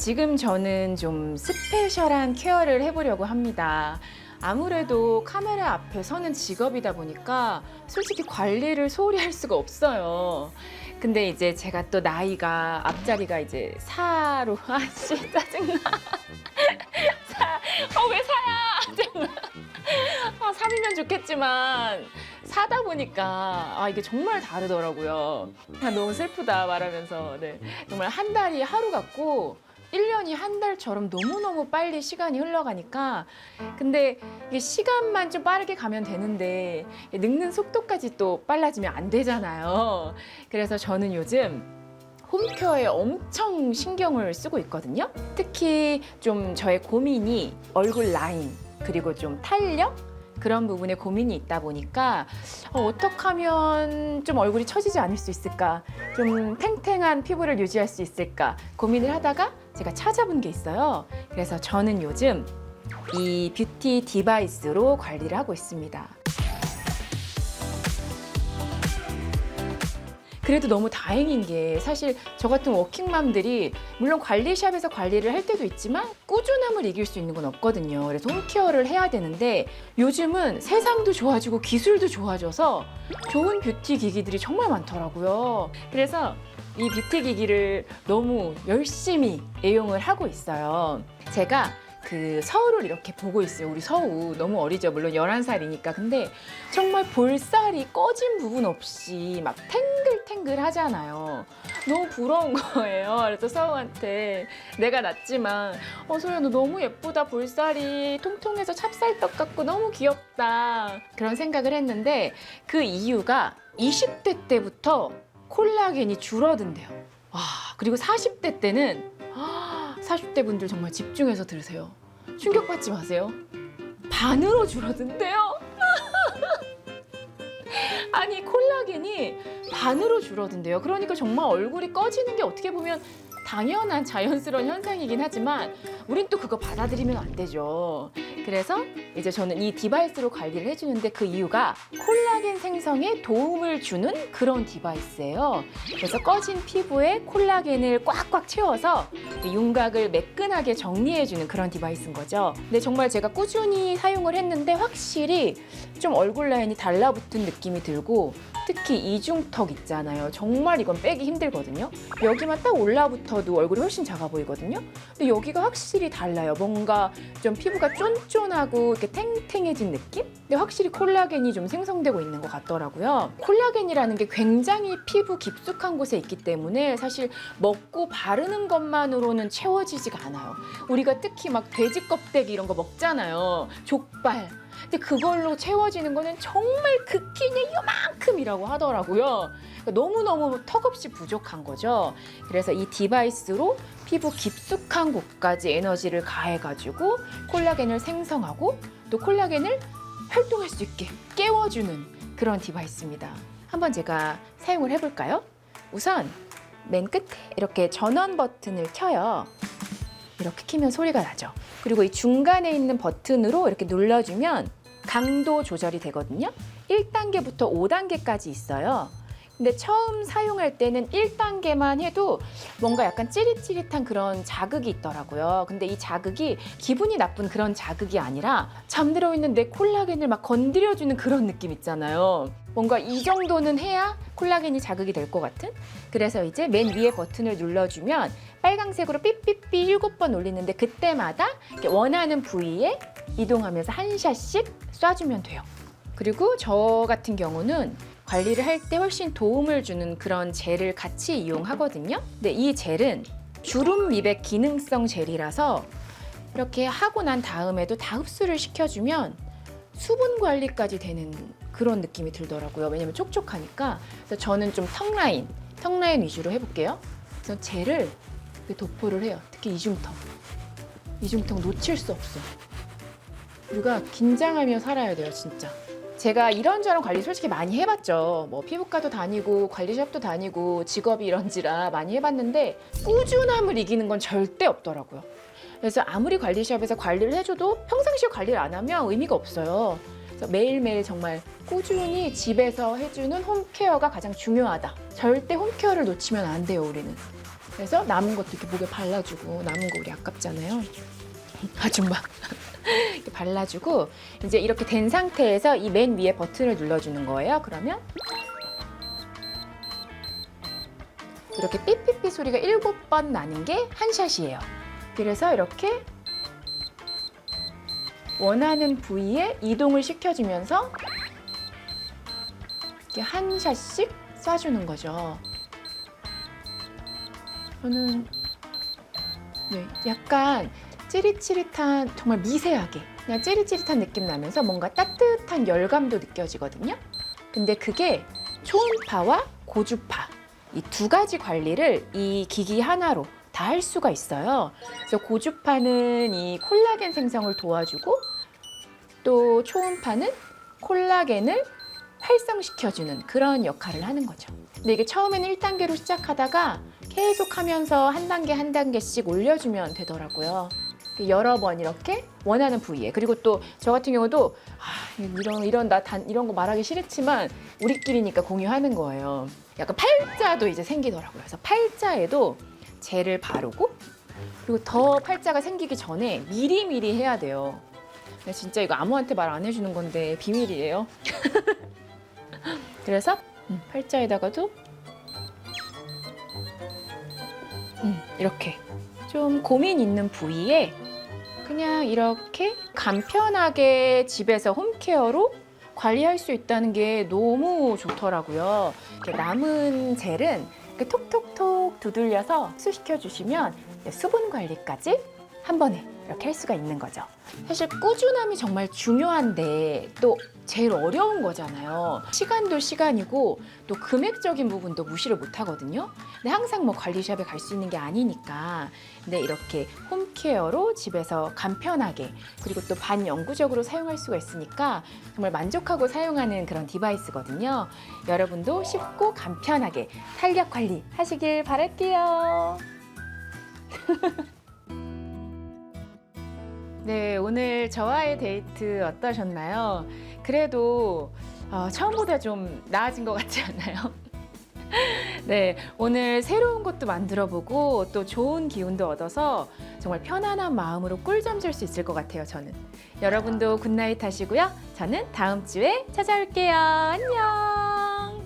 지금 저는 좀 스페셜한 케어를 해보려고 합니다. 아무래도 카메라 앞에 서는 직업이다 보니까 솔직히 관리를 소홀히 할 수가 없어요. 근데 이제 제가 또 나이가 앞자리가 이제 4로 아씨 짜증나. 왜 4야? 정말. 3이면 좋겠지만 4다 보니까 이게 정말 다르더라고요. 너무 슬프다 말하면서. 네. 정말 한 달이 하루 같고 1년이 한 달처럼 너무너무 빨리 시간이 흘러가니까 근데 이게 시간만 좀 빠르게 가면 되는데 늙는 속도까지 또 빨라지면 안 되잖아요. 그래서 저는 요즘 홈케어에 엄청 신경을 쓰고 있거든요. 특히 좀 저의 고민이 얼굴 라인 그리고 좀 탄력 그런 부분에 고민이 있다 보니까 어떻게 하면 좀 얼굴이 처지지 않을 수 있을까, 좀 탱탱한 피부를 유지할 수 있을까 고민을 하다가 제가 찾아본 게 있어요. 그래서 저는 요즘 이 뷰티 디바이스로 관리를 하고 있습니다. 그래도 너무 다행인 게 사실 저 같은 워킹맘들이 물론 관리샵에서 관리를 할 때도 있지만 꾸준함을 이길 수 있는 건 없거든요. 그래서 홈케어를 해야 되는데 요즘은 세상도 좋아지고 기술도 좋아져서 좋은 뷰티 기기들이 정말 많더라고요. 그래서 이 뷰티 기기를 너무 열심히 애용을 하고 있어요. 제가 그 서울을 이렇게 보고 있어요. 우리 서우 너무 어리죠. 물론 11살이니까. 근데 정말 볼살이 꺼진 부분 없이 막 탱글탱글 하잖아요. 너무 부러운 거예요. 그래서 서우한테 내가 낫지만 소희야 너 너무 예쁘다. 볼살이 통통해서 찹쌀떡 같고 너무 귀엽다. 그런 생각을 했는데 그 이유가 20대 때부터 콜라겐이 줄어든대요. 그리고 40대 때는 40대 분들 정말 집중해서 들으세요. 충격받지 마세요. 반으로 줄어든대요. 아니 콜라겐이 반으로 줄어든대요. 그러니까 정말 얼굴이 꺼지는 게 어떻게 보면 당연한 자연스러운 현상이긴 하지만 우린 또 그거 받아들이면 안 되죠. 그래서 이제 저는 이 디바이스로 관리를 해주는데 그 이유가 콜라겐 생성에 도움을 주는 그런 디바이스예요. 그래서 꺼진 피부에 콜라겐을 꽉꽉 채워서 윤곽을 매끈하게 정리해주는 그런 디바이스인 거죠. 근데 정말 제가 꾸준히 사용을 했는데 확실히 좀 얼굴 라인이 달라붙은 느낌이 들고 특히 이중턱 있잖아요. 정말 이건 빼기 힘들거든요. 여기만 딱 올라붙어도 얼굴이 훨씬 작아 보이거든요. 근데 여기가 확실히 달라요. 뭔가 좀 피부가 쫀쫀하고 이렇게 탱탱해진 느낌? 근데 확실히 콜라겐이 좀 생성되고 있는 것 같더라고요. 콜라겐이라는 게 굉장히 피부 깊숙한 곳에 있기 때문에 사실 먹고 바르는 것만으로는 채워지지가 않아요. 우리가 특히 막 돼지 껍데기 이런 거 먹잖아요. 족발. 근데 그걸로 채워지는 거는 정말 극히 그냥 요만큼이라고 하더라고요. 그러니까 너무너무 턱없이 부족한 거죠. 그래서 이 디바이스로 피부 깊숙한 곳까지 에너지를 가해가지고 콜라겐을 생성하고 또 콜라겐을 활동할 수 있게 깨워주는 그런 디바이스입니다. 한번 제가 사용을 해볼까요? 우선 맨 끝에 이렇게 전원 버튼을 켜요. 이렇게 키면 소리가 나죠. 그리고 이 중간에 있는 버튼으로 이렇게 눌러주면 강도 조절이 되거든요. 1단계부터 5단계까지 있어요. 근데 처음 사용할 때는 1단계만 해도 뭔가 약간 찌릿찌릿한 그런 자극이 있더라고요. 근데 이 자극이 기분이 나쁜 그런 자극이 아니라 잠들어 있는 내 콜라겐을 막 건드려주는 그런 느낌 있잖아요. 뭔가 이 정도는 해야 콜라겐이 자극이 될 것 같은? 그래서 이제 맨 위에 버튼을 눌러주면 빨강색으로 삐삐삐 7번 올리는데 그때마다 원하는 부위에 이동하면서 한 샷씩 쏴주면 돼요. 그리고 저 같은 경우는 관리를 할 때 훨씬 도움을 주는 그런 젤을 같이 이용하거든요. 근데 이 젤은 주름 미백 기능성 젤이라서 이렇게 하고 난 다음에도 다 흡수를 시켜주면 수분 관리까지 되는 그런 느낌이 들더라고요. 왜냐면 촉촉하니까. 그래서 저는 좀 턱라인 위주로 해볼게요. 그래서 젤을 이렇게 도포를 해요. 특히 이중턱 놓칠 수 없어. 우리가 긴장하며 살아야 돼요, 진짜. 제가 이런저런 관리 솔직히 많이 해봤죠. 뭐 피부과도 다니고 관리샵도 다니고 직업이 이런지라 많이 해봤는데 꾸준함을 이기는 건 절대 없더라고요. 그래서 아무리 관리샵에서 관리를 해줘도 평상시에 관리를 안 하면 의미가 없어요. 그래서 매일매일 정말 꾸준히 집에서 해주는 홈케어가 가장 중요하다. 절대 홈케어를 놓치면 안 돼요, 우리는. 그래서 남은 것도 이렇게 목에 발라주고, 남은 거 우리 아깝잖아요. 아줌마. 이렇게 발라주고, 이제 이렇게 된 상태에서 이 맨 위에 버튼을 눌러주는 거예요. 그러면 이렇게 삐삐삐 소리가 7번 나는 게 한 샷이에요. 그래서 이렇게 원하는 부위에 이동을 시켜주면서 이렇게 한 샷씩 쏴주는 거죠. 저는 약간 찌릿찌릿한, 정말 미세하게 그냥 찌릿찌릿한 느낌 나면서 뭔가 따뜻한 열감도 느껴지거든요. 근데 그게 초음파와 고주파 이 두 가지 관리를 이 기기 하나로 다 할 수가 있어요. 그래서 고주파는 이 콜라겐 생성을 도와주고, 또 초음파는 콜라겐을 활성시켜주는 그런 역할을 하는 거죠. 근데 이게 처음에는 1단계로 시작하다가 계속 하면서 한 단계 한 단계씩 올려주면 되더라고요. 여러 번 이렇게 원하는 부위에. 그리고 또 저 같은 경우도 이런 거 말하기 싫지만 우리끼리니까 공유하는 거예요. 약간 팔자도 이제 생기더라고요. 그래서 팔자에도 젤을 바르고, 그리고 더 팔자가 생기기 전에 미리미리 해야 돼요. 근데 진짜 이거 아무한테 말 안 해주는 건데 비밀이에요. 그래서 팔자에다가도 이렇게 좀 고민 있는 부위에 그냥 이렇게 간편하게 집에서 홈케어로 관리할 수 있다는 게 너무 좋더라고요. 이렇게 남은 젤은 이렇게 톡톡톡 두들려서 흡수시켜 주시면 수분 관리까지 한 번에 이렇게 할 수가 있는 거죠. 사실 꾸준함이 정말 중요한데 또 제일 어려운 거잖아요. 시간도 시간이고 또 금액적인 부분도 무시를 못 하거든요. 근데 항상 뭐 관리샵에 갈 수 있는 게 아니니까. 근데 이렇게 홈케어로 집에서 간편하게, 그리고 또 반영구적으로 사용할 수가 있으니까 정말 만족하고 사용하는 그런 디바이스거든요. 여러분도 쉽고 간편하게 탄력 관리 하시길 바랄게요. 네, 오늘 저와의 데이트 어떠셨나요? 그래도 처음보다 좀 나아진 것 같지 않나요? 네, 오늘 새로운 것도 만들어보고 또 좋은 기운도 얻어서 정말 편안한 마음으로 꿀잠 잘 수 있을 것 같아요, 저는. 여러분도 굿나잇 하시고요. 저는 다음 주에 찾아올게요. 안녕!